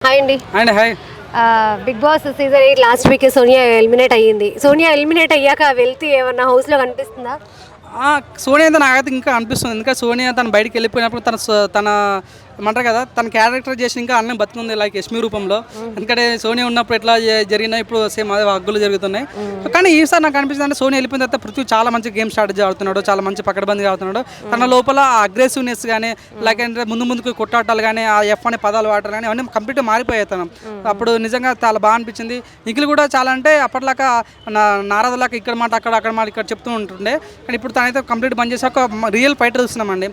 Hi అండి. And hi. Big boss season 8 last week Sonia eliminate అయ్యింది. Sonia eliminate అయ్యాక వెళ్తే ఏమన్నా హౌస్లో కనిపిస్తుందా? సోనియా అయితే నాకైతే ఇంకా అనిపిస్తుంది. ఇంకా సోనియా తను బయటికి వెళ్ళిపోయినప్పుడు తన ఏమంటారు కదా, తన క్యారెక్టర్ చేసి ఇంకా అన్నం బతుకుంది లైక్ యష్మి రూపంలో. ఎందుకంటే సోనియా ఉన్నప్పుడు ఎట్లా జరిగినా ఇప్పుడు సేమ్ అదే హగ్గులు జరుగుతున్నాయి. కానీ ఈసారి నాకు అనిపిస్తుంది అంటే సోనియా వెళ్ళిపోయిన తర్వాత పృథ్వీ చాలా మంచి గేమ్ స్టార్ట్ ఆడుతున్నాడు, చాలా మంచి పకడ్బందీగా ఆడుతున్నాడు. తన లోపల అగ్రెసివ్నెస్ కానీ లైక్ అంటే ముందుకు కొట్టాటాలు కానీ ఆ ఎఫ్ అనే పదాలు వాడటాలు కానీ అవన్నీ కంప్లీట్గా మారిపోయాయి తను. అప్పుడు నిజంగా చాలా బాగా అనిపించింది. నిఖిల్ కూడా చాలా అంటే అప్పటిలాగా నారదలాగా ఇక్కడ మాట అక్కడ మాట ఇక్కడ చెప్తూ ఉంటుండే. కానీ ఇప్పుడు తనైతే కంప్లీట్ బంద్ చేసి ఒక రియల్ ఫైటర్ చూస్తున్నామండి.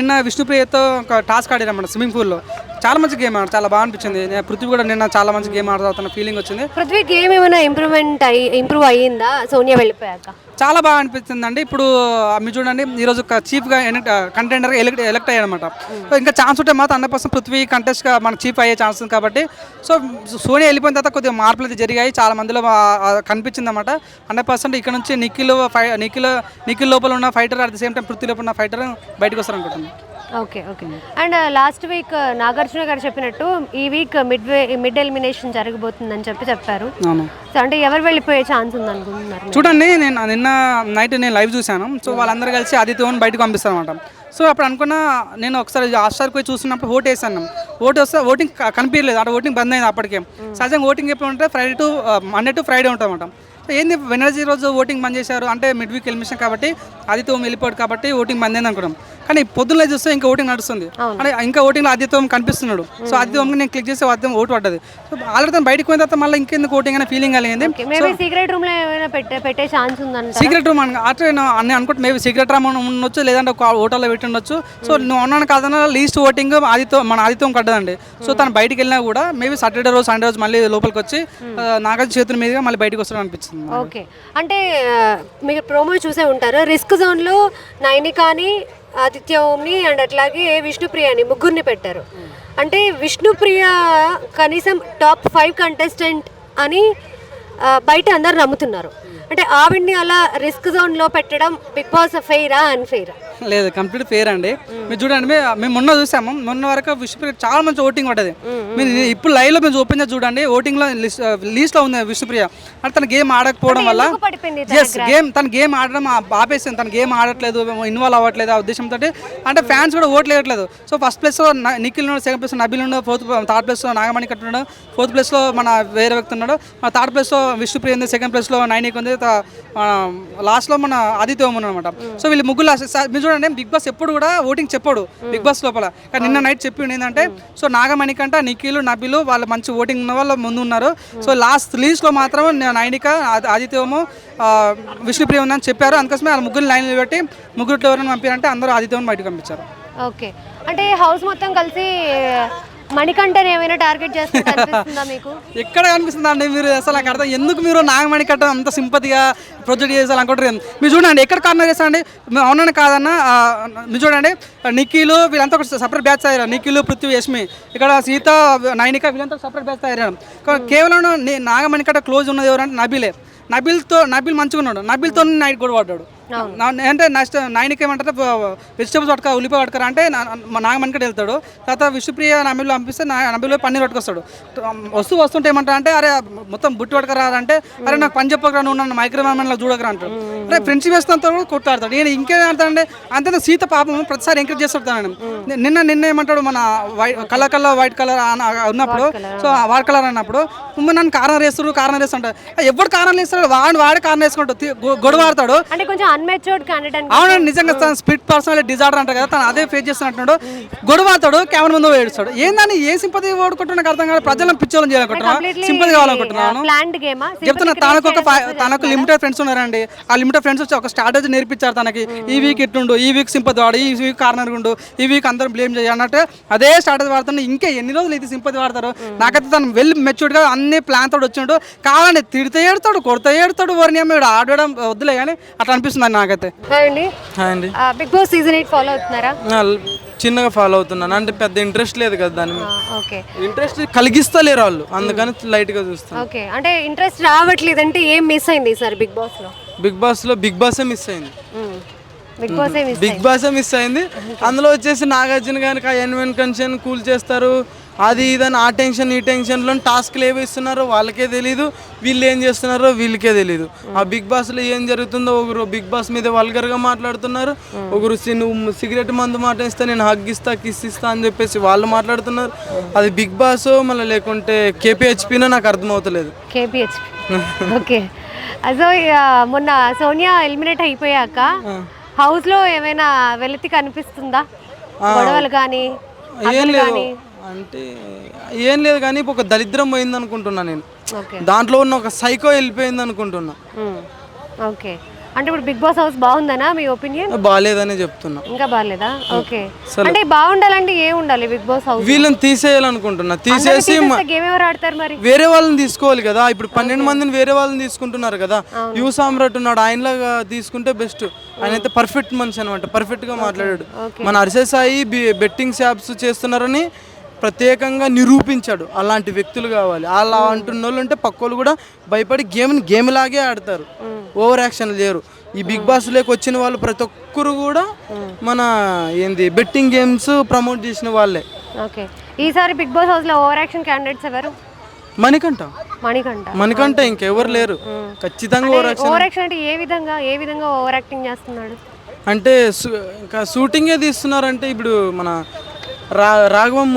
నిన్న విష్ణుప్రియతో ఒక టాస్క్ ఆడినామండి స్విమ్మింగ్ పూల్లో. చాలా మంచి గేమ్ ఆడు, చాలా బాగా అనిపించింది. పృథ్వీ కూడా నిన్న చాలా మంచి గేమ్ ఆడుతున్న ఫీలింగ్ వచ్చింది. పృథ్వీ గేమ్ ఏమైనా ఇంప్రూవ్ అయ్యిందా సోనియా వెళ్ళిపోయాక? చాలా బాగా అనిపిస్తుంది అండి. ఇప్పుడు మీరు చూడండి, ఈరోజు చీఫ్గా కంటెండర్గా ఎలక్ట్ అయ్యాడు అనమాట. ఇంకా ఛాన్స్ ఉంటే మాత్రం 100% పృథ్వీ కంటెస్ట్గా మన చీఫ్ అయ్యే ఛాన్స్ ఉంది కాబట్టి. సో సోనియా వెళ్ళిపోయిన తర్వాత కొద్దిగా మార్పులు అయితే జరిగాయి, చాలా మందిలో కనిపించింది అనమాట. 100% ఇక్కడ నుంచి నిఖిల్ లోపల ఉన్న fighter at the same time Prithvi లోపల ఉన్న ఫైటర్ బయటకు వస్తారు అనుకుంటున్నాను. Okay. And last week Nagarjuna గారు చెప్పినట్టు ఈ వీక్ మిడ్ ఎలిమినేషన్ జరగబోతుందని చెప్పారు. సో అంటే ఎవరు వెళ్ళిపోయే ఛాన్స్ ఉంది అనుకుంటున్నారు? చూడండి, నిన్న నైట్ నేను లైవ్ చూశాను. సో వాళ్ళందరూ కలిసి ఆదిత్యని బయటకు పంపిస్తారు అనమాట. సో అప్పుడు అనుకున్నా, నేను ఒకసారి హాట్‌స్టార్కి పోయి చూస్తున్నప్పుడు ఓటు వేసాను. ఓటింగ్ కనిపించలేదు, అక్కడ ఓటింగ్ బంద్ అయింది అప్పటికే. సహజంగా ఓటింగ్ ఎప్పుడు ఉంటే మండే టు ఫ్రైడే ఉంటుంది అనమాట. సో ఏంది వెనస్డే రోజు ఓటింగ్ బంద్ చేశారు అంటే మిడ్ వీక్ ఎలిమినేషన్ కాబట్టి ఆదిత్యం వెళ్ళిపోయాడు కాబట్టి ఓటింగ్ బంద్ అయింది అనుకున్నాం. కానీ పొద్దున్న చూస్తే ఇంకా ఓటింగ్ నడుస్తుంది. అంటే ఇంకా ఓటింగ్లో ఆదిత్యం కనిపిస్తున్నాడు. సో ఆదిత్యం నేను క్లిక్ చేస్తే ఆదిత్యం ఓటు పడ్డది. సో ఆల్రెడీ తను బయటకు పోయిన తర్వాత మళ్ళీ ఇంకెందుకు ఓటింగ్ అనే ఫీలింగ్ కలిగింది. సీక్రెట్ రూమ్ లో ఏమైనా పెట్టే ఛాన్స్ ఉందంట. సీక్రెట్ రూమ్ అట్లా నేను అనుకుంటే మేబీ సీక్రెట్ రూమ్ ఉండొచ్చు, లేదంటే ఒక ఓటర్లో పెట్టి ఉండొచ్చు. సో నువ్వు అన్నాను కాదన్నా లీస్ట్ ఓటింగ్ మన ఆదిత్యం కట్టదండి. సో తను బయటికి వెళ్ళినా కూడా మేబీ సాటర్డే రోజు సండే రోజు మళ్ళీ లోపలికి వచ్చి నాగార్జున చేతుల మీదుగా మళ్ళీ బయటకు వస్తాడు అనిపించింది. ఓకే. అంటే మీరు ప్రోమో చూసే ఉంటారు, రిస్క్ జోన్లో నైనికాని, ఆదిత్య ఓంని అండ్ అట్లాగే విష్ణుప్రియని ముగ్గురిని పెట్టారు. అంటే విష్ణుప్రియ కనీసం టాప్ 5 కంటెస్టెంట్ అని బయట అందరు నమ్ముతున్నారు. అంటే ఆవిడ్ని అలా రిస్క్ జోన్లో పెట్టడం బిగ్ బాస్ ఫెయిరా అన్ఫెయిరా? లేదు, కంప్లీట్ ఫెయిర్ అండి. మీరు చూడండి, మేము మొన్న చూసాము. మొన్న వరకు విష్ణుప్రియ చాలా మంచి ఓటింగ్ పడ్డది. మీరు ఇప్పుడు లైవ్లో మీరు ఓపెన్ చేసి చూడండి, ఓటింగ్లో లీస్ట్లో ఉంది విష్ణుప్రియ. అంటే తన గేమ్ ఆడకపోవడం వల్ల తన గేమ్ ఆడడం ఆపేసింది. తన గేమ్ ఆడట్లేదు, ఇన్వాల్వ్ అవ్వట్లేదు ఆ ఉద్దేశంతో. అంటే ఫ్యాన్స్ కూడా ఓట్లు వేయట్లేదు. సో ఫస్ట్ ప్లేస్లో నిఖిల్ ఉన్నాడు, సెకండ్ ప్లేస్లో నబీల్ ఉన్నాడు, థర్డ్ ప్లేస్లో నాగమణి కట్టున్నాడు, ఫోర్త్ ప్లేస్లో మన వేరే వ్యక్తి ఉన్నాడు, థర్డ్ ప్లేస్లో విష్ణుప్రియ ఉంది, సెకండ్ ప్లేస్లో నైనిక్ ఉంది, లాస్ట్లో మన ఆదిత్య ఓం అనమాట. సో వీళ్ళు ముగ్గురు మీరు చూడండి, బిగ్ బాస్ ఎప్పుడు కూడా ఓటింగ్ చెప్పాడు బిగ్ బాస్ లోపల. కానీ నిన్న నైట్ చెప్పిండు ఏంటంటే, సో నాగమణి కంట నిఖిల్ నబీలు వాళ్ళు మంచి ఓటింగ్ ఉన్న వాళ్ళు ముందు ఉన్నారు. సో లాస్ట్ లీస్ట్లో మాత్రం నైనిక, ఆదిత్యము, విష్ణుప్రియ ఉందని చెప్పారు. అందుకోసమే వాళ్ళ ముగ్గురు లైన్లు పెట్టి ముగ్గురు ఎవరైనా పంపారంటే అందరూ ఆదిత్యం బయటకు పంపించారు. ఓకే. అంటే హౌస్ మొత్తం కలిసి మణికంఠని ఏమైనా టార్గెట్ చేస్తుందా మీకు? ఎక్కడ కనిపిస్తుంది అండి? మీరు అసలు నాకు అర్థం, ఎందుకు మీరు నాగమణికంఠ అంత సింపతిగా ప్రొజెక్ట్ చేయాలనుకుంటారు? మీరు చూడండి, ఎక్కడ కార్నర్ చేస్తారండి? అవునని కాదన్నా, మీరు చూడండి, నిఖిల్ వీళ్ళంతా ఒక సపరేట్ బ్యాచ్ అయ్యారు. నిఖిల్, పృథ్వీ, యష్మి, ఇక్కడ సీత, నైనిక వీళ్ళంతా సపరేట్ బ్యాచ్ అయ్యారు. కేవలం నాగమణికంఠ క్లోజ్ ఉన్నది ఎవరంటే నబీలే. నబీల్ మంచిగా ఉన్నాడు, నబీల్తో నైట్ కూడా పడ్డాడు. అంటే నెక్స్ట్ నైన్కి ఏమంటారు, వెజిటబుల్స్ పట్టుక ఉల్లిపాయ పట్టుకరా అంటే నాగమణికంఠ వెళ్తాడు. తర్వాత విష్ణుప్రియ నబీల్లో పంపిస్తే నబీల్లో పన్నీర్ పట్టుకొస్తాడు. వస్తుంటే ఏమంటారు అంటే, అరే మొత్తం బుట్టి పట్టుకరా అంటే, అరే నాకు పని చెప్పకరా, నువ్వు నన్ను మైక్రోవేవ్లో చూడకరా అంటాడు. అరే ఫ్రెండ్షిప్ వేస్తున్నంత కూడా కొట్లాడతాడు. నేను ఇంకేం ఆడతాడంటే అంతే. సీత పాపం ప్రతిసారి ఎంకరేజ్ చేస్తాడు. నిన్న ఏమంటాడు, మన వైట్ కలర్ ఉన్నప్పుడు, సో వైట్ కలర్ అన్నప్పుడు నన్ను కార్నర్ వేస్తాడు. ఎవరు కార్నర్ వేస్తాడు? వాడే కార్నర్ వేసుకుంటాడు, గొడవ ఆడతాడు. అంటే కొంచెం అవునండి, నిజంగా తన స్ప్లిట్ పర్సనాలిటీ డిజార్డర్ అంటారు కదా, తను అదే ఫేస్ చేస్తున్నట్టు గొడవ ఆడతాడు, కెమెరా ముందు ఏడుస్తాడు. ఏందని ఏ సింపతి ఓడుకుంటున్నా నాకు అర్థం కాదు. ప్రజలను పిచ్చోళ్ళని చేయాలనుకుంటున్నా, సింపతి కావాలనుకుంటున్నాను చెప్తున్నా. తనకు లిమిటెడ్ ఫ్రెండ్స్ ఉన్నారండి. ఆ లిమిటెడ్ ఫ్రెండ్స్ వచ్చి ఒక స్ట్రాటజీ నేర్పించారు తనకి. ఈ వీక్ ఇట్టుండు, ఈ వీక్ సింపతి వాడు, ఈ వీక్ కార్నర్ ఉండు, ఈ వీక్ అందరూ బ్లేమ్ చేయాలన్నట్టు అదే స్ట్రాటజీ వాడుతుండే. ఇంకా ఎన్ని రోజులు ఇది సింపతి వాడతారు? నాకైతే తను వెల్ మెచ్యూర్డ్గా అన్ని ప్లాన్ తోడు వచ్చిండు. కావాలండి తిడితే ఏడుతాడు, కొడితే ఏడుతాడు, వారిని అమ్మాడు ఆడడం వద్దులే కానీ అట్లా అనిపిస్తుంది నాకైతే. బిగ్ బాస్ సీజన్ 8 ఫాలో అవుతున్నారా? చిన్నగా ఫాలో అవుతున్నాను. అంటే పెద్ద ఇంట్రెస్ట్ లేదు కదా దాని మీద. ఇంట్రెస్ట్ కలిగిస్తలేరు వాళ్ళు, అందుకని లైట్ గా చూస్తాను. ఓకే. అంటే ఇంట్రెస్ట్ రావట్లేదు అంటే ఏం మిస్ అయింది సార్ బిగ్ బాస్ లో? బిగ్ బాసే మిస్ అయింది. బిగ్ బాసే మిస్ అయింది. అందులో వచ్చేసి నాగార్జున గారికి ఆ ఎన్వెన్ కన్షన్ కూల్ చేస్తారు, అది ఇదని ఆ టెన్షన్ ఈ టెన్షన్లో టాస్క్లు ఏవి ఇస్తున్నారో వాళ్ళకే తెలీదు, వీళ్ళు ఏం చేస్తున్నారో వీళ్ళకే తెలీదు. ఆ బిగ్ బాస్లో ఏం జరుగుతుందో ఒకరు బిగ్ బాస్ మీద వల్గర్గా మాట్లాడుతున్నారు, ఒకరు నువ్వు సిగరెట్ మందు మాటేస్తే నేను హగ్ ఇస్తా కిస్ ఇస్తా అని చెప్పేసి వాళ్ళు మాట్లాడుతున్నారు. అది బిగ్ బాస్ మళ్ళీ లేకుంటే కేపీహెచ్పీనో నాకు అర్థమవుతలేదు. KPHP okay. సో మొన్న సోనియా ఎలిమినేట్ అయిపోయాక హౌస్ లో ఏమైనా వెలితి కనిపిస్తుందా? గొడవలు కానీ ఏం లేదు అంటే ఏం లేదు కానీ ఒక దరిద్రం పోయింది అనుకుంటున్నా నేను. దాంట్లో ఉన్న ఒక సైకో వెళ్ళిపోయింది అనుకుంటున్నా. ఓకే, అంటే ఇప్పుడు బిగ్ బాస్ హౌస్ బాగుందనా మీ ఒపీనియన్? బాగాలేదనే చెప్తున్నా. ఇంకా బాగాలేదా? ఓకే, అంటే బాగుండాలంటే ఏం ఉండాలి బిగ్ బాస్ హౌస్? వీళ్ళని తీసేయాలనుకుంటున్నా. తీసేసి గేమ్ ఎవరు ఆడతారు మరి? వేరే వాళ్ళని తీసుకోవాలి కదా. ఇప్పుడు 12 మందిని వేరే వాళ్ళని తీసుకుంటున్నారు కదా. యూ సామ్రాట్ ఉన్నాడు, ఆయనలాగా తీసుకుంటే బెస్ట్. ఆయన అయితే పర్ఫెక్ట్ మనిషి అనమాట, పర్ఫెక్ట్ గా మాట్లాడాడు. మన అరిసే సాయి బెట్టింగ్ యాప్స్ చేస్తున్నారని ప్రత్యేకంగా నిరూపించాడు. అలాంటి వ్యక్తులు కావాలి. అలా అంటున్న వాళ్ళు ఉంటే పక్కోళ్ళు కూడా భయపడి గేమ్ లాగే ఆడతారు, ఓవర్ యాక్షన్ లేరు. ఈ బిగ్ బాస్ లోకి వచ్చిన వాళ్ళు ప్రతి ఒక్కరు కూడా మన బెట్టింగ్ గేమ్స్ ప్రమోట్ చేసిన వాళ్ళే. ఓకే, ఈసారి బిగ్ బాస్ హౌస్ లో ఓవర్ యాక్షన్ క్యాండిడేట్స్ ఎవరు? మణికంఠ ఇంకెవరు లేరు. ఖచ్చితంగా ఓవర్ యాక్షన్ అంటే ఏ విధంగా ఓవర్ యాక్టింగ్ చేస్తున్నాడు అంటే? ఇంకా షూటింగే తీస్తున్నారంటే ఇప్పుడు మన రాఘవం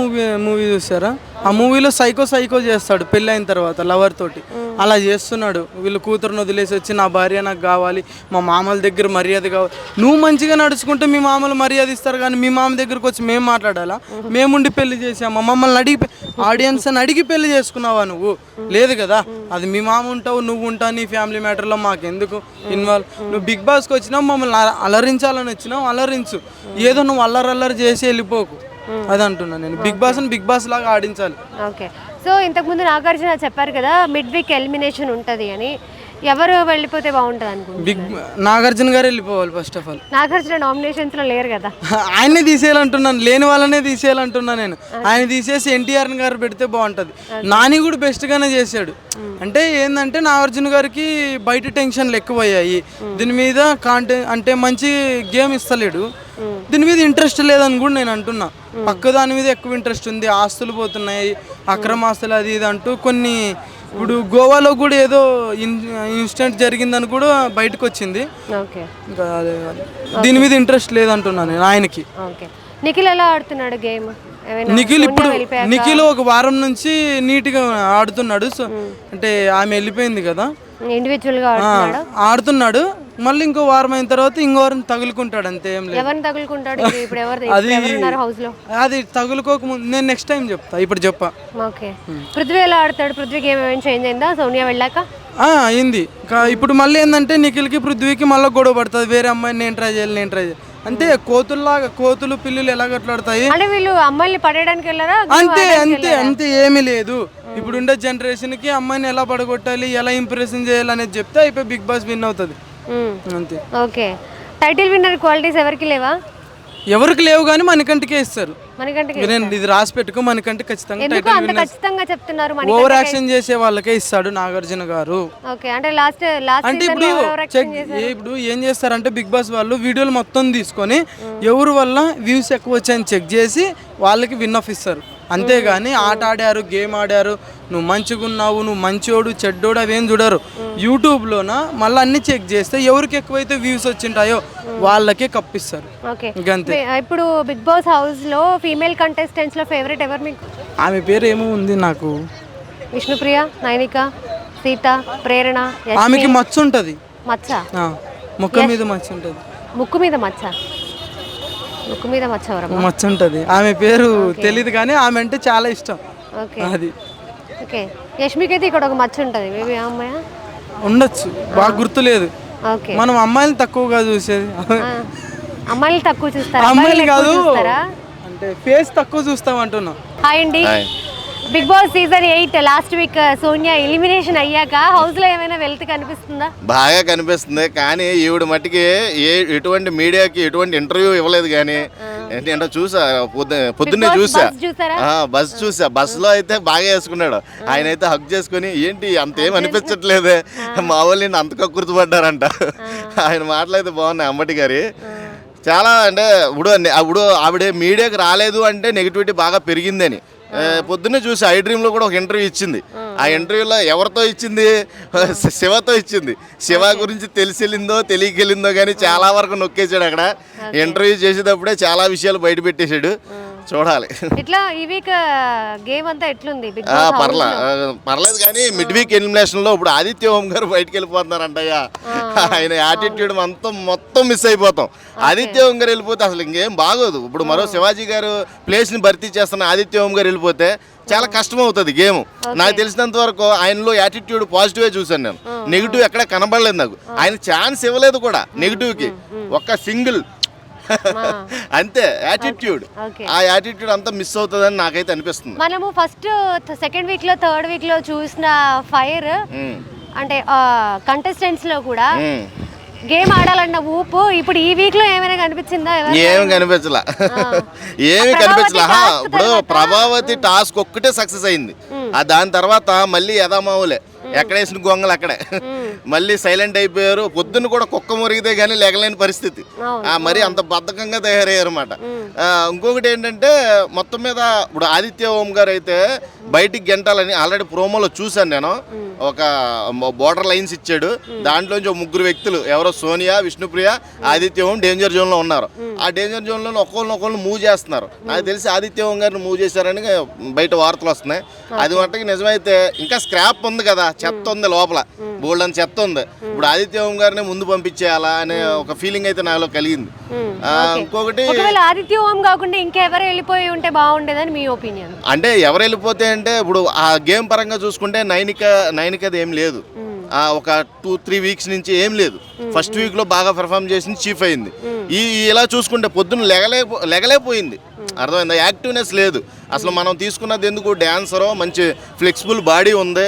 మూవీ చూసారా? ఆ మూవీలో సైకో చేస్తాడు పెళ్ళైన తర్వాత లవర్ తోటి. అలా చేస్తున్నాడు. వీళ్ళు కూతురుని వదిలేసి వచ్చి నా భార్య నాకు కావాలి, మా మామల దగ్గర మర్యాద కావాలి. నువ్వు మంచిగా నడుచుకుంటే మీ మామలు మర్యాద ఇస్తారు, కానీ మీ మామ దగ్గరకు వచ్చి మేము మాట్లాడాలా? మేముండి పెళ్లి చేసామా? మమ్మల్ని అడిగి ఆడియన్స్ అని అడిగి పెళ్లి చేసుకున్నావా నువ్వు? లేదు కదా. అది మీ మామ ఉంటావు, నువ్వు ఉంటావు, నీ ఫ్యామిలీ మ్యాటర్లో మాకెందుకు ఇన్వాల్వ్? నువ్వు బిగ్ బాస్కి వచ్చినావు, మమ్మల్ని అలరించాలని వచ్చినావు, అలరించు. ఏదో నువ్వు అల్లరి చేసి వెళ్ళిపోకు. అది అంటున్నా నేను. బిగ్ బాస్ లాగా ఆడించాలి. ఓకే, సో ఇంతకుముందు నాగార్జున చెప్పారు కదా మిడ్ వీక్ ఎలిమినేషన్ ఉంటుంది అని. ఎవరు వెళ్ళిపోతే బాగుంటుంది అనుకుంటున్నారు? నాగార్జున గారు వెళ్ళిపోవాలి first of all. Nagarjuna nominations లో లేరు కదా. ఆయనే తీసేయాలంటున్నాను, లేని వాళ్ళనే తీసేయాలంటున్నా నేను. ఆయన తీసేసి ఎన్టీఆర్ గారు పెడితే బాగుంటుంది. నాని కూడా బెస్ట్ గానే చేశాడు. అంటే ఏంటంటే నాగార్జున గారికి బయట టెన్షన్లు ఎక్కువయ్యాయి. దీని మీద అంటే మంచి గేమ్ ఇస్తలేడు. దీని మీద ఇంట్రెస్ట్ లేదని కూడా నేను అంటున్నా. పక్క దాని మీద ఎక్కువ ఇంట్రెస్ట్ ఉంది. ఆస్తులు పోతున్నాయి, అక్రమ ఆస్తులు అది ఇది అంటూ కొన్ని. ఇప్పుడు గోవాలో కూడా ఏదో ఇన్సిడెంట్ జరిగిందని కూడా బయటకు వచ్చింది. ఇంకా దీని మీద ఇంట్రెస్ట్ లేదంటున్నాను నేను ఆయనకి. నిఖిల్ ఎలా ఆడుతున్నాడు గేమ్? నిఖిల్ ఒక వారం నుంచి నీట్గా ఆడుతున్నాడు. సో అంటే ఆమె వెళ్ళిపోయింది కదా, ఇండివిజువల్ గా ఆడుతున్నాడు. మళ్ళీ ఇంకో వారం అయిన తర్వాత ఇంకో వారం తగులుకుంటాడు, అంతే. ఏం లేదు. అది తగులుకోకముందు నేను నెక్స్ట్ టైం చెప్తా, ఇప్పుడు చెప్పా. ఓకే, పృథ్వీ ఎలా ఆడతాడు? పృథ్వీ గేమ్ ఏమైనా చేంజ్ అయిందా సోనియా వెళ్ళాక? అయింది. ఇప్పుడు మళ్ళీ ఏంటంటే నిఖిల్కి పృథ్వీకి మళ్ళీ గొడవ పడుతుంది. వేరే అమ్మాయిని నేను ట్రై చేయాలి. అంటే కోతులు పిల్లులు ఎలా కట్లాడతాయి అంటే వీళ్ళు అమ్మాయిని పడేయడానికి వెళ్ళారా? అంతే ఏమీ లేదు. ఇప్పుడు ఉండే జనరేషన్ కి అమ్మాయిని ఎలా పడగొట్టాలి, ఎలా ఇంప్రెషన్ చేయాలి అనేది చెప్తే అయిపోయి బిగ్ బాస్ విన్ అవుతుంది, అంతే. ఓకే, టైటిల్ విన్నర్ క్వాలిటీస్ ఎవరికి లేవా? ఎవరికి లేవు కానీ మణికంఠకే ఇస్తారు. నేను ఇది రాసి పెట్టుకో, మణికంఠ ఖచ్చితంగా ఓవర్ యాక్షన్ చేసే వాళ్ళకే ఇస్తాడు నాగార్జున గారు. అంటే ఇప్పుడు ఏం చేస్తారంటే బిగ్ బాస్ వాళ్ళు వీడియోలు మొత్తం తీసుకొని ఎవరు వల్ల వ్యూస్ ఎక్కువ వచ్చాయని చెక్ చేసి వాళ్ళకి విన్ ఆఫ్ ఇస్తారు. అంతేగాని ఆట ఆడారు, గేమ్ ఆడారు, నువ్వు మంచిగా ఉన్నావు, నువ్వు మంచోడు చెడ్డోడు అవేం చూడరు. యూట్యూబ్లోన మళ్ళీ అన్ని చెక్ చేస్తే ఎవరికి ఎక్కువైతే వ్యూస్ వచ్చింటాయో వాళ్ళకే కప్పిస్తారు. అంతే. ఇప్పుడు బిగ్ బాస్ హౌస్ లో ఫీమేల్ కంటెస్టెంట్స్ లో ఫేవరెట్ ఎవరు మీకు? ఆమె పేరు ఏమో ఉంది నాకు. విష్ణుప్రియ, నైనిక, సీత, ప్రేరణ. ఆమెకి మచ్చ ఉంటది. మచ్చ? ముక్కు మీద మచ్చ ఉంటది. ముక్కు మీద మచ్చ ఉంటది. ఆమె పేరు తెలీదు కానీ ఆమె అంటే చాలా ఇష్టం. అది యష్మికి అయితే ఇక్కడ ఒక మచ్చ ఉంటది. మేబీ ఆ అమ్మాయి ఉండొచ్చు, బాగా గుర్తులేదు. మనం అమ్మాయిలు తక్కువగా చూసేది. అమ్మాయిలు తక్కువ చూస్తారా? అమ్మాయిలు కాదు, అంటే ఫేస్ తక్కువ చూస్తాం అంటున్నాం. హాయ్ అండి. Big boss season 8 last week Sonia elimination అయ్యాక హౌస్ లో ఏమైనా వెల్త్ కనిపిస్తుందా? బాగా కనిపిస్తుంది, కానీ ఈవిడ మట్టికి ఎటువంటి మీడియాకి ఎటువంటి ఇంటర్వ్యూ ఇవ్వలేదు. కానీ ఏంటంటే చూసా, పొద్దున్నే బస్ చూసా. బస్సులో అయితే బాగా వేసుకున్నాడు. ఆయన అయితే హక్ చేసుకుని ఏంటి అంతేం అనిపించట్లేదే, మా వాళ్ళు అంత కక్కుర్తిపడ్డారంట. ఆయన మాటలు అయితే బాగున్నాయి అంబటి గారి. చాలా అంటే ఇప్పుడు ఆవిడ మీడియాకి రాలేదు అంటే నెగిటివిటీ బాగా పెరిగిందని. పొద్దున్నే చూసి ఐ డ్రీమ్లో కూడా ఒక ఇంటర్వ్యూ ఇచ్చింది. ఆ ఇంటర్వ్యూలో ఎవరితో ఇచ్చింది? శివతో ఇచ్చింది. శివ గురించి తెలిసిలిందో తెలియకెళ్ళిందో కానీ చాలా వరకు నొక్కేసాడు అక్కడ. ఇంటర్వ్యూ చేసేటప్పుడే చాలా విషయాలు బయట పెట్టేశాడు. చూడాలి. ఇట్లా ఈ వీక్ గేమ్ అంతా ఎట్లుంది? పర్లేదు కానీ మిడ్ వీక్ ఎలిమినేషన్ లో ఇప్పుడు ఆదిత్య ఓం గారు బయటకు వెళ్ళిపోతున్నారంటయ్యా. ఆయన యాటిట్యూడ్ మొత్తం మిస్ అయిపోతాం. ఆదిత్య ఓం గారు వెళ్ళిపోతే అసలు ఇంకేం బాగోదు. ఇప్పుడు మరో శివాజీ గారు ప్లేస్ ని భర్తీ చేస్తున్న ఆదిత్య ఓం గారు వెళ్ళిపోతే చాలా కష్టం అవుతుంది గేమ్. నాకు తెలిసినంత వరకు ఆయనలో యాటిట్యూడ్ పాజిటివే చూసాను నేను. నెగిటివ్ ఎక్కడ కనబడలేదు నాకు. ఆయన ఛాన్స్ ఇవ్వలేదు కూడా నెగిటివ్ కి. ఒక్క సింగిల్ అంతే యాటిట్యూడ్. ఆ యాటిట్యూడ్ అంతా మిస్ అవుతుందని నాకైతే అనిపిస్తుంది. మనము ఫస్ట్ సెకండ్ వీక్ లో థర్డ్ వీక్ లో చూసిన ఫైర్ అంటే కంటెస్టెంట్స్ లో కూడా గేమ్ ఆడాలన్న ఊపు ఇప్పుడు ఈ వీక్ లో ఏమైనా కనిపించిందా? ఏమి కనిపించలా. ఇప్పుడు ప్రభావతి టాస్క్ ఒక్కటే సక్సెస్ అయింది. దాని తర్వాత మళ్ళీ యథామావులే, ఎక్కడేసిన గొంగలు అక్కడే మళ్ళీ సైలెంట్ అయిపోయారు. పొద్దున్న కూడా కుక్క మురిగితే కానీ లేగలేని పరిస్థితి. మరి అంత బద్ధకంగా తయారయ్యారు అన్నమాట. ఇంకొకటి ఏంటంటే మొత్తం మీద ఇప్పుడు ఆదిత్య ఓం గారు అయితే బయటికి గెంటాలని ఆల్రెడీ ప్రోమోలో చూశాను నేను. ఒక బోర్డర్ లైన్స్ ఇచ్చాడు. దాంట్లోంచి ఒక ముగ్గురు వ్యక్తులు ఎవరో సోనియా, విష్ణుప్రియ, ఆదిత్య ఓం డేంజర్ జోన్ లో ఉన్నారు. ఆ డేంజర్ జోన్ లో ఒకళ్ళని మూవ్ చేస్తున్నారు. నాకు తెలిసి ఆదిత్య ఓం గారిని మూవ్ చేశారని బయట వార్తలు వస్తున్నాయి. అది మట్టుకు నిజమైతే ఇంకా స్క్రాప్ ఉంది కదా, చెత్త ఉంది లోపల, బోల్డ్ అని చెత్త ఉంది. ఇప్పుడు ఆదిత్య ఓం గారిని ముందు పంపించేయాలా అనే ఒక ఫీలింగ్ అయితే నాలో కలిగింది. ఇంకొకటి ఆదిత్య ఓం కాకుండా ఇంకెవరు వెళ్ళిపోయి ఉంటే బాగుండేదని మీ ఒపీనియన్? అంటే ఎవరు వెళ్ళిపోతే అంటే ఇప్పుడు ఆ గేమ్ పరంగా చూసుకుంటే నైనికది ఏం లేదు. ఒక 2-3 వీక్స్ నుంచి ఏం లేదు. ఫస్ట్ వీక్ లో బాగా పెర్ఫార్మ్ చేసింది, చీఫ్ అయింది. ఇలా చూసుకుంటే పొద్దున్న లెగలేపోయింది. అర్థమైందా? యాక్టివ్నెస్ లేదు అసలు. మనం తీసుకున్నది ఎందుకు? డ్యాన్సరో మంచి ఫ్లెక్సిబుల్ బాడీ ఉంది,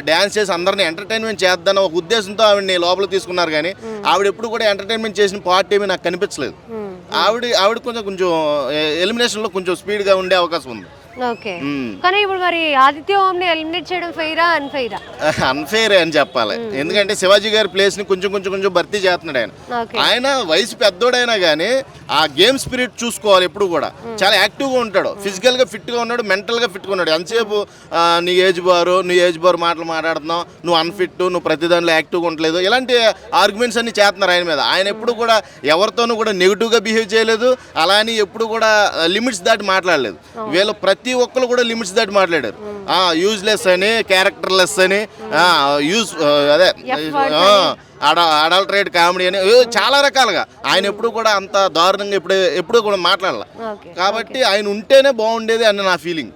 డ్యాన్స్ చేసి అందరిని ఎంటర్టైన్మెంట్ చేద్దాం ఒక ఉద్దేశంతో ఆవిడని లోపల తీసుకున్నారు. కానీ ఆవిడ ఎప్పుడు కూడా ఎంటర్టైన్మెంట్ చేసిన పార్ట్ ఏమీ నాకు కనిపించలేదు. ఆవిడ కొంచెం ఎలిమినేషన్లో కొంచెం స్పీడ్గా ఉండే అవకాశం ఉంది. ఓకే, కానీ ఇప్పుడు మరి ఆదిత్య ఓంని ఎలిమినేట్ చేయడం ఫెయిరా అన్ఫెయిరా? అన్ఫెయిర్ అని చెప్పాలి. ఎందుకంటే శివాజీ గారి ప్లేస్ ని కొంచెం భర్తీ చేస్తున్నాడు ఆయన. ఆయన వయసు పెద్దోడైనా కానీ ఆ గేమ్ స్పిరిట్ చూసుకోవాలి. ఎప్పుడు కూడా చాలా యాక్టివ్గా ఉంటాడు, ఫిజికల్ గా ఫిట్ గా ఉన్నాడు, మెంటల్ గా ఫిట్ గా ఉన్నాడు. ఎంతసేపు నీ ఏజ్ బారు మాటలు మాట్లాడుతున్నావు, నువ్వు అన్ఫిట్, నువ్వు ప్రతి దానిలో యాక్టివ్గా ఉండలేదు, ఇలాంటి ఆర్గ్యుమెంట్స్ అన్ని చేస్తున్నారు ఆయన మీద. ఆయన ఎప్పుడు కూడా ఎవరితోనూ కూడా నెగిటివ్ గా బిహేవ్ చేయలేదు. అలా అని ఎప్పుడు కూడా లిమిట్స్ దాటి మాట్లాడలేదు. వీళ్ళు ప్రతి ఒక్కరు కూడా లిమిట్స్ దాటి మాట్లాడారు. యూజ్లెస్ అని, క్యారెక్టర్లెస్ అని, అడల్టరేట్ కామెడీ అని చాలా రకాలుగా ఆయన ఎప్పుడు కూడా అంత దారుణంగా ఎప్పుడు కూడా మాట్లాడాల. కాబట్టి ఆయన ఉంటేనే బాగుండేది అని నా ఫీలింగ్.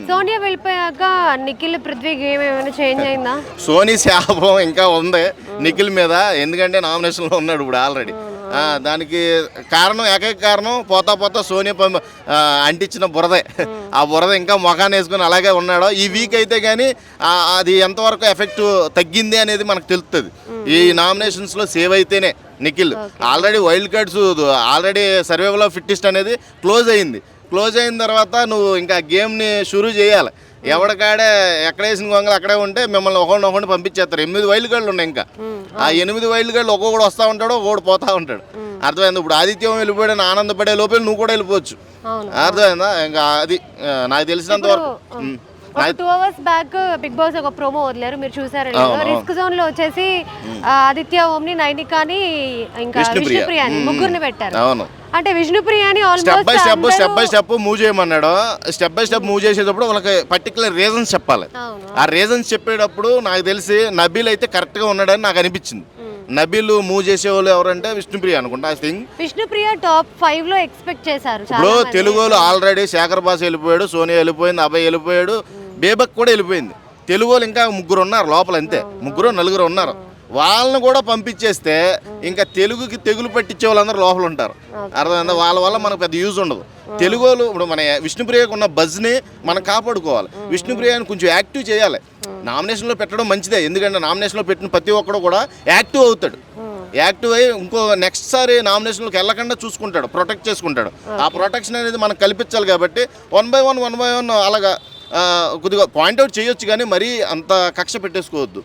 సోనియా వెళ్ళిపోయాక నిఖిల్ పృథ్వీ గేమ్ ఏమైనా చేంజ్ అయిందా? సోనీ శాపం ఇంకా ఉంది నిఖిల్ మీద. ఎందుకంటే నామినేషన్లో ఉన్నాడు ఇప్పుడు ఆల్రెడీ. దానికి ఏకైక కారణం పోతా సోనియా అంటించిన బురదే. ఆ బురద ఇంకా మొఖాన్ని వేసుకుని అలాగే ఉన్నాడు. ఈ వీక్ అయితే కానీ అది ఎంతవరకు ఎఫెక్ట్ తగ్గింది అనేది మనకు తెలుస్తుంది. ఈ నామినేషన్స్లో సేవ్ అయితేనే Nikhil. Already wild cards already survival of fittest అనేది క్లోజ్ అయిన తర్వాత నువ్వు ఇంకా గేమ్ని షురూ చేయాలి. ఎవడికాడే ఎక్కడ వేసిన గొంగలు అక్కడే ఉంటే మిమ్మల్ని ఒకరిని పంపించేస్తారు. 8 వైల్డ్ కార్డులు ఉన్నాయి. ఇంకా ఆ 8 వైల్డ్ కార్డులు ఒక్కొక్కడు వస్తూ ఉంటాడు, ఒక్కొక్కడు పోతా ఉంటాడు. అర్థమైంది? ఇప్పుడు ఆదిత్యం వెళ్ళిపోయాడని ఆనందపడే లోపల నువ్వు కూడా వెళ్ళిపోవచ్చు. అర్థమైందా? ఇంకా అది నాకు తెలిసినంత వరకు. 2 hours బ్యాక్ బిగ్ బాస్ ఒక ప్రోమో వదిలేరు, మీరు చూసారు. రిస్క్ జోన్ లో వచ్చేసి ఆదిత్య ఓంని, నైనికాని, ఇంకా విష్ణుప్రియాని ముగ్గురిని పెట్టారు. అంటే విష్ణుప్రియాని స్టెప్ బై స్టెప్ మూవ్ చేయమన్నాడు. స్టెప్ బై స్టెప్ మూవ్ చేసేటప్పుడు వాళ్ళకి పర్టికులర్ రీజన్స్ చెప్పాలి. ఆ రీజన్స్ చెప్పేటప్పుడు నాకు తెలిసి నబీల్ అయితే కరెక్ట్గా ఉన్నాడని నాకు అనిపించింది. నబీల్ మూవ్ చేసేవాళ్ళు ఎవరంటే విష్ణుప్రియ అనుకుంటా. ఐ థింక్ విష్ణుప్రియ టాప్ 5 లో ఎక్స్పెక్ట్ చేశారు. ఇప్పుడు తెలుగులో ఆల్రెడీ శేఖర్ బాస్ వెళ్ళిపోయాడు, సోనియా వెళ్ళిపోయింది, అభయ్ వెళ్ళిపోయాడు, బేబక్ కూడా వెళ్ళిపోయింది. తెలుగులో ఇంకా 3 ఉన్నారు లోపల, అంతే 3-4 ఉన్నారు. వాళ్ళని కూడా పంపించేస్తే ఇంకా తెలుగుకి తెగులు పట్టించే వాళ్ళందరూ లోపల ఉంటారు. అర్థమైందా? వాళ్ళ వల్ల మనకు పెద్ద యూజ్ ఉండదు. తెలుగు వాళ్ళు ఇప్పుడు మన విష్ణుప్రియకు ఉన్న బజ్ని మనం కాపాడుకోవాలి. విష్ణుప్రియని కొంచెం యాక్టివ్ చేయాలి. నామినేషన్లో పెట్టడం మంచిదే, ఎందుకంటే నామినేషన్లో పెట్టిన ప్రతి ఒక్కడు కూడా యాక్టివ్ అవుతాడు. యాక్టివ్ అయ్యి ఇంకో నెక్స్ట్ సారి నామినేషన్లోకి వెళ్ళకుండా చూసుకుంటాడు, ప్రొటెక్ట్ చేసుకుంటాడు. ఆ ప్రొటెక్షన్ అనేది మనకు కల్పించాలి. కాబట్టి 1 by 1 అలాగా కొద్దిగా పాయింట్అవుట్ చేయొచ్చు, కానీ మరీ అంత కక్ష పెట్టేసుకోవద్దు.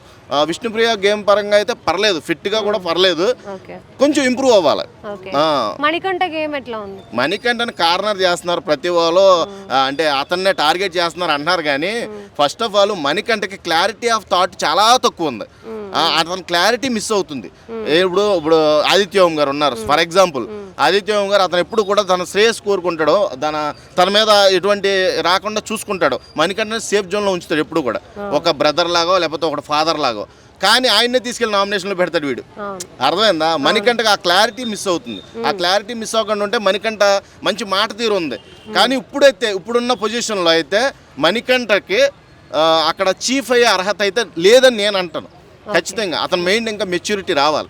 విష్ణుప్రియ గేమ్ పరంగా అయితే పర్లేదు, ఫిట్గా కూడా పర్లేదు, ఓకే కొంచెం ఇంప్రూవ్ అవ్వాలి. ఓకే మణికంఠ గేమ్ ఎట్లా ఉంది? మణికంఠని కార్నర్ చేస్తున్నారు ప్రతి వాళ్ళు, అంటే అతన్నే టార్గెట్ చేస్తున్నారు అంటున్నారు. కానీ ఫస్ట్ ఆఫ్ ఆల్ మణికంఠకి క్లారిటీ ఆఫ్ థాట్ చాలా తక్కువ ఉంది. అతని క్లారిటీ మిస్ అవుతుంది. ఇప్పుడు ఆదిత్య ఓం గారు ఉన్నారు ఫర్ ఎగ్జాంపుల్. ఆదిత్య ఓం గారు అతను ఎప్పుడు కూడా తన శ్రేయస్ కోరుకుంటాడు, తన మీద ఎటువంటి రాకుండా చూసుకుంటాడు, మణికంఠని సేఫ్ జోన్లో ఉంచుతాడు ఎప్పుడు కూడా, ఒక బ్రదర్ లాగో లేకపోతే ఒక ఫాదర్ లాగో. కానీ ఆయన్నే తీసుకెళ్ళి నామినేషన్లో పెడతాడు వీడు. అర్థమైందా? మణికంఠకి ఆ క్లారిటీ మిస్ అవుతుంది. ఆ క్లారిటీ మిస్ అవ్వకుండా ఉంటే మణికంఠ మంచి మాట తీరు ఉంది. కానీ ఇప్పుడున్న పొజిషన్లో అయితే మణికంఠకి అక్కడ చీఫ్ అయ్యే అర్హత అయితే లేదని నేను అంటాను. ఖచ్చితంగా అతని మైండ్ ఇంకా మెచ్యూరిటీ రావాలి.